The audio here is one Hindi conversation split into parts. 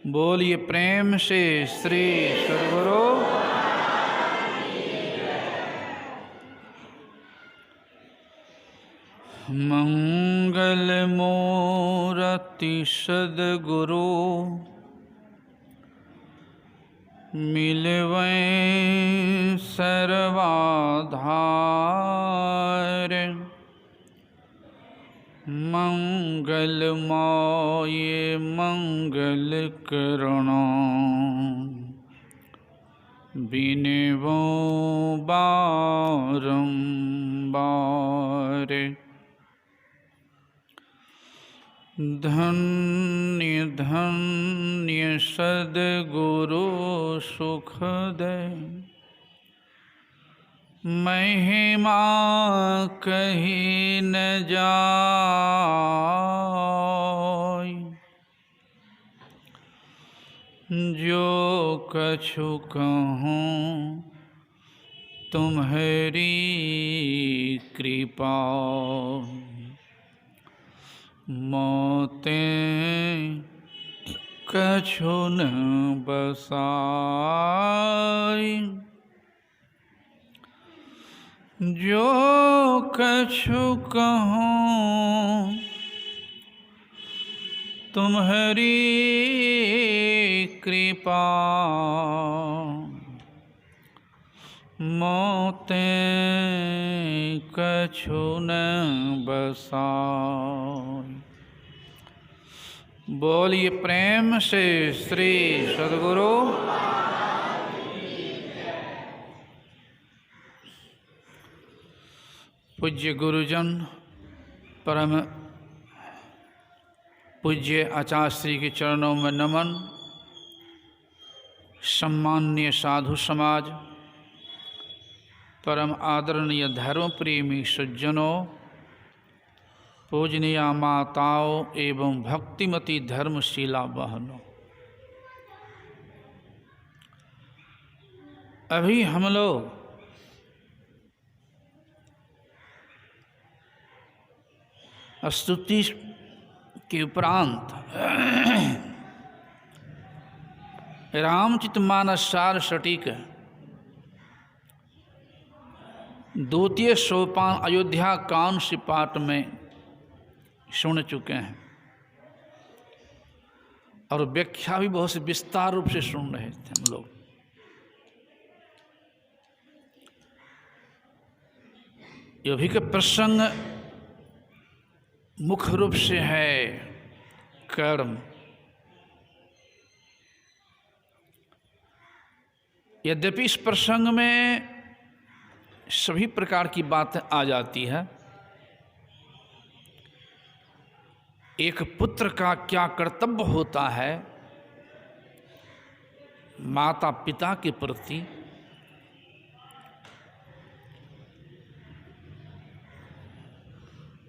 बोलिए प्रेम से श्री सद्गुरु मंगल मूर्ति सद्गुरु मिलवै सर्वाधार। मंगलमय मंगल करुणा बिनवो बारंबार। धन्य धन्य सद्गुरु सुखदय महिमा कही न जाय। जो कछु कहूँ तुम्हारी कृपा मोते कछु न बसाय। जो कछु कहूँ तुम्हारी कृपा मोते कछु न बसाय। बोलिए प्रेम से श्री सद्गुरु पूज्य गुरुजन परम पूज्य आचार्य श्री के चरणों में नमन। सम्माननीय साधु समाज, परम आदरणीय धर्म प्रेमी सज्जनों, पूजनीय माताओं एवं भक्तिमती धर्मशीला बहनों, अभी हम लोग स्तुति के उपरांत रामचरितमानस सार सटीक द्वितीय सोपान अयोध्या कांड से पाठ में सुन चुके हैं और व्याख्या भी बहुत से विस्तार रूप से सुन रहे थे हम लोग। ये भी का प्रसंग मुख्य रूप से है कर्म। यद्यपि इस प्रसंग में सभी प्रकार की बातें आ जाती है। एक पुत्र का क्या कर्तव्य होता है माता पिता के प्रति,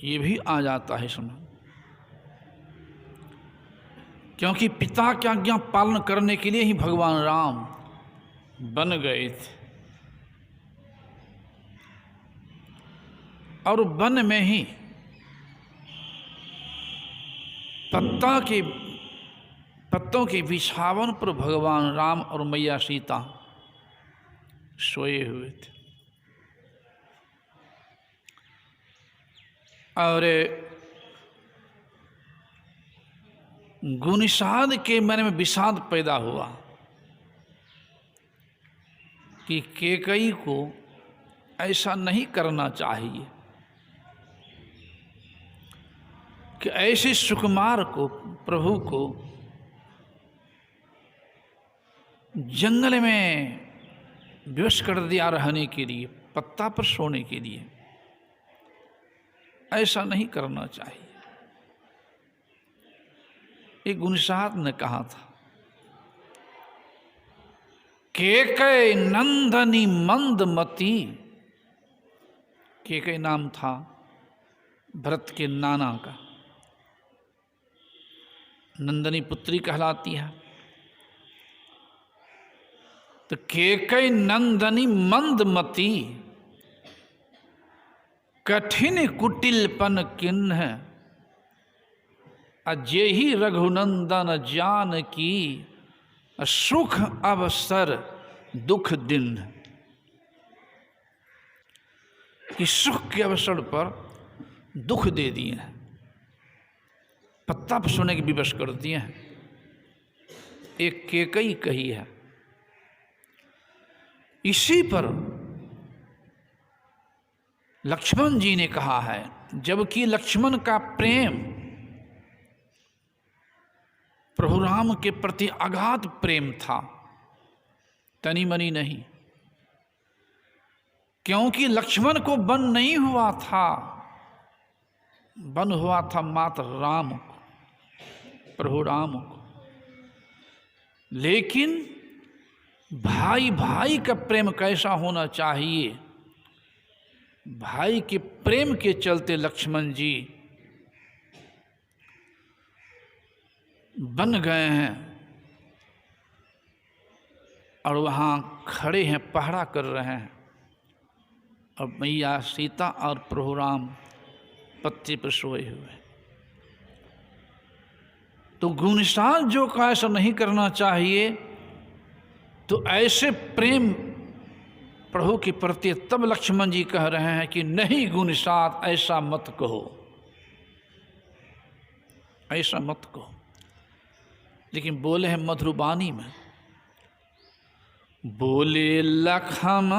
ये भी आ जाता है समझ। क्योंकि पिता की आज्ञा पालन करने के लिए ही भगवान राम बन गए थे और वन में ही पत्तों के बिछावन पर भगवान राम और मैया सीता सोए हुए थे। और गुनिषाद के मन में विषाद पैदा हुआ कि कैकेयी को ऐसा नहीं करना चाहिए कि ऐसे सुकुमार को, प्रभु को जंगल में विवश कर दिया रहने के लिए, पत्ता पर सोने के लिए। ऐसा नहीं करना चाहिए। एक गुनिषाद ने कहा था, कैकेयी नंदनी मंदमती। कैकेयी नाम था भरत के नाना का, नंदनी पुत्री कहलाती है। तो कैकेयी नंदनी मंदमती कठिन कुटिलपन किन्ह अजेहि रघुनंदन जान की सुख अवसर दुख दिन, कि सुख के अवसर पर दुख दे दिए हैं, पत्ता पर सोने की विवश कर दिए हैं। एक केकई कही है। इसी पर लक्ष्मण जी ने कहा है, जबकि लक्ष्मण का प्रेम प्रभु राम के प्रति अगाध प्रेम था, तनी मनी नहीं, क्योंकि लक्ष्मण को वन नहीं हुआ था, वन हुआ था मात्र राम को, प्रभु राम को। लेकिन भाई भाई का प्रेम कैसा होना चाहिए, भाई के प्रेम के चलते लक्ष्मण जी बन गए हैं और वहाँ खड़े हैं, पहरा कर रहे हैं, और मैया सीता और प्रभु राम पत्ते पर सोए हुए। तो गुणसार जो का ऐसा नहीं करना चाहिए, तो ऐसे प्रेम प्रभु के प्रति तब लक्ष्मण जी कह रहे हैं कि नहीं गुणसार ऐसा मत कहो, ऐसा मत कहो। लेकिन बोले हैं मधुरवाणी में, बोले लखन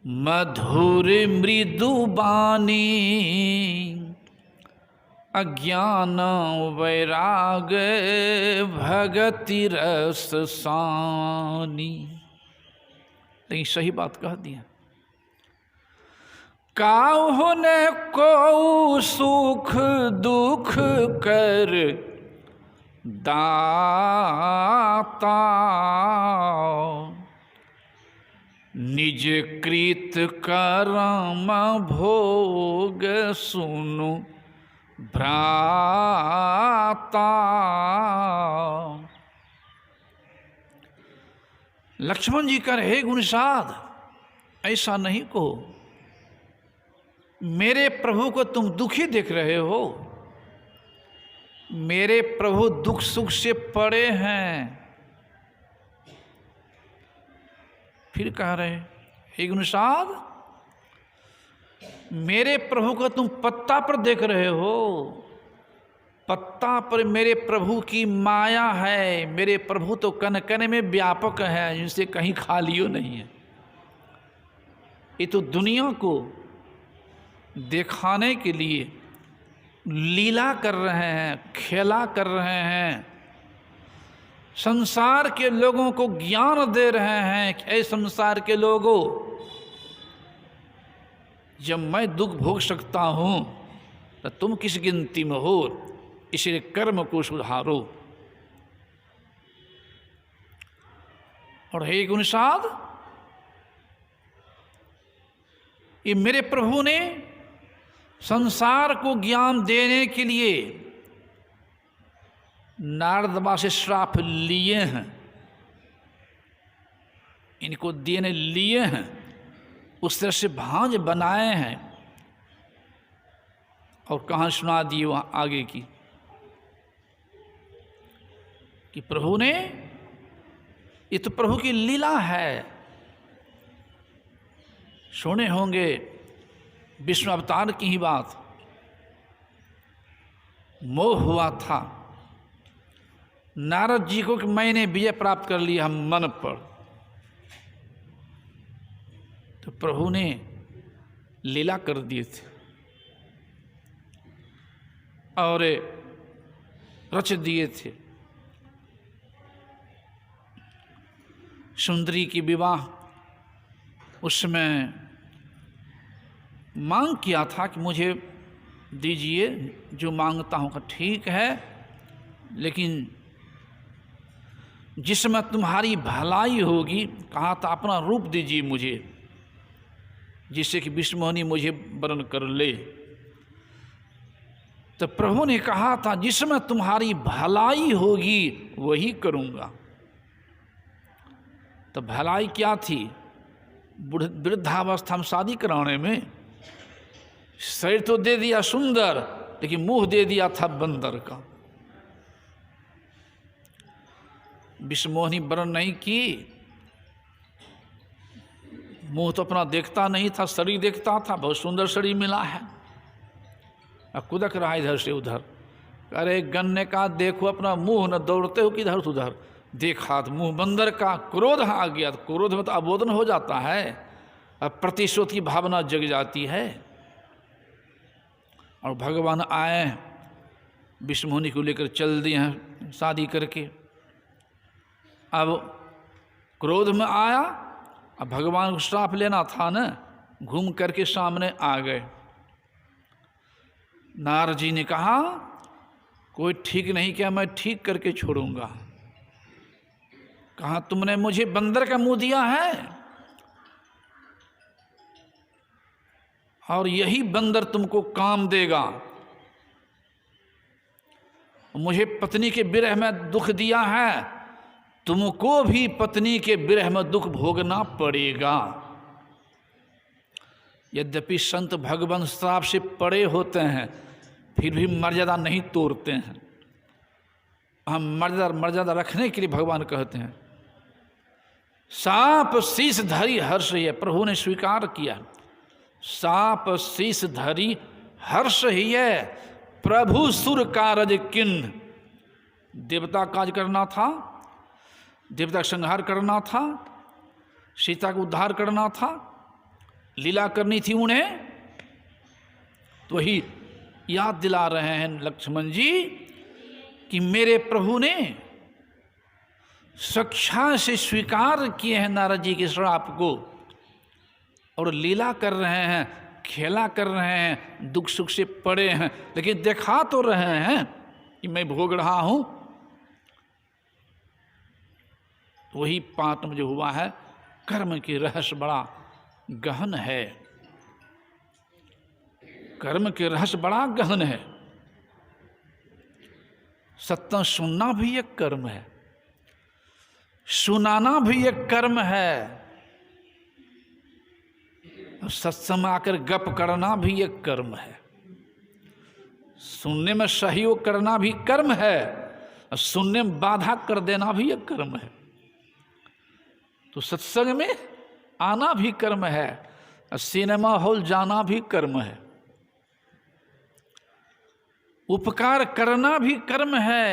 मधुर मृदु बानी, अज्ञान वैराग भगति रस सानी। लेकिन सही बात कह दिया, काहु ने को सुख दुख कर दाता, निज कृत कर्म भोग सुनु भ्राता। लक्ष्मण जी कह रहे, गुणसाद ऐसा नहीं कहो, मेरे प्रभु को तुम दुखी देख रहे हो, मेरे प्रभु दुख सुख से पड़े हैं। फिर कह रहे, हे गुणसाद, मेरे प्रभु को तुम पत्ता पर देख रहे हो, पत्ता पर मेरे प्रभु की माया है, मेरे प्रभु तो कन कन में व्यापक है, जिनसे कहीं खालियो नहीं है। ये तो दुनिया को दिखाने के लिए लीला कर रहे हैं, खेला कर रहे हैं, संसार के लोगों को ज्ञान दे रहे हैं कि ऐ संसार के लोगों, जब मैं दुख भोग सकता हूं तो तुम किस गिनती में हो, इसलिए कर्म को सुधारो। और हे गुणसाद, ये मेरे प्रभु ने संसार को ज्ञान देने के लिए नारद बाबा से श्राप लिए हैं, इनको देने लिए हैं, उस तरह से भांज बनाए हैं। और कहाँ सुना दिए वहाँ आगे की, कि प्रभु ने, ये तो प्रभु की लीला है। सुने होंगे विष्णु अवतार की ही बात, मोह हुआ था नारद जी को कि मैंने विजय प्राप्त कर लिया हम मन पर, तो प्रभु ने लीला कर दिए थे और रच दिए थे। सुंदरी की विवाह, उसमें मांग किया था कि मुझे दीजिए जो मांगता हूँ। ठीक है, लेकिन जिसमें तुम्हारी भलाई होगी, कहा था अपना रूप दीजिए मुझे, जिससे कि विष्णुमुनि मुझे वरण कर ले। तो प्रभु ने कहा था जिसमें तुम्हारी भलाई होगी वही करूँगा। तो भलाई क्या थी? वृद्धावस्था में शादी कराने में। शरीर तो दे दिया सुंदर, लेकिन मुंह दे दिया था बंदर का। विषमोहिनी वर्ण नहीं की, मुंह तो अपना देखता नहीं था, शरीर देखता था, बहुत सुंदर शरीर मिला है। अब कुदक रहा इधर से उधर। अरे गन्ने का देखो अपना मुंह, न दौड़ते हो किधर से उधर। देखा तो मुंह बंदर का, क्रोध आ गया। तो क्रोध में तो अबोधन हो जाता है, अब प्रतिशोध की भावना जग जाती है। और भगवान आए, विषमोहिनी को लेकर चल दिए हैं शादी करके। अब क्रोध में आया, अब भगवान को श्राप लेना था न, घूम करके सामने आ गए। नारद जी ने कहा कोई ठीक नहीं किया, मैं ठीक करके छोड़ूंगा। कहा तुमने मुझे बंदर का मुंह दिया है, और यही बंदर तुमको काम देगा। मुझे पत्नी के विरह में दुख दिया है, तुमको भी पत्नी के विरह में दुख भोगना पड़ेगा। यद्यपि संत भगवान श्राप से परे होते हैं, फिर भी मर्यादा नहीं तोड़ते हैं। हम मर्यादा रखने के लिए भगवान कहते हैं सांप शीश धरी हर्ष ही है। प्रभु ने स्वीकार किया, सांप शीश धरी हर्ष ही है, प्रभु सुर कारज किन्न। देवता काज करना था, देवता का संहार करना था, सीता को उद्धार करना था, लीला करनी थी उन्हें। तो वही याद दिला रहे हैं लक्ष्मण जी कि मेरे प्रभु ने स्वेच्छा से स्वीकार किए हैं नारद जी के श्राप को, और लीला कर रहे हैं, खेला कर रहे हैं, दुख सुख से पड़े हैं, लेकिन दिखा तो रहे हैं कि मैं भोग रहा हूं। वही पाठ में जो हुआ है, कर्म की रहस्य बड़ा गहन है। कर्म के रहस्य बड़ा गहन है। सत्संग सुनना भी एक कर्म है, सुनाना भी एक कर्म है, सत्संग में आकर गप करना भी एक कर्म है, सुनने में सहयोग करना भी कर्म है, और सुनने में बाधा कर देना भी एक कर्म है। तो सत्संग में आना भी कर्म है, और सिनेमा हॉल जाना भी कर्म है, उपकार करना भी कर्म है।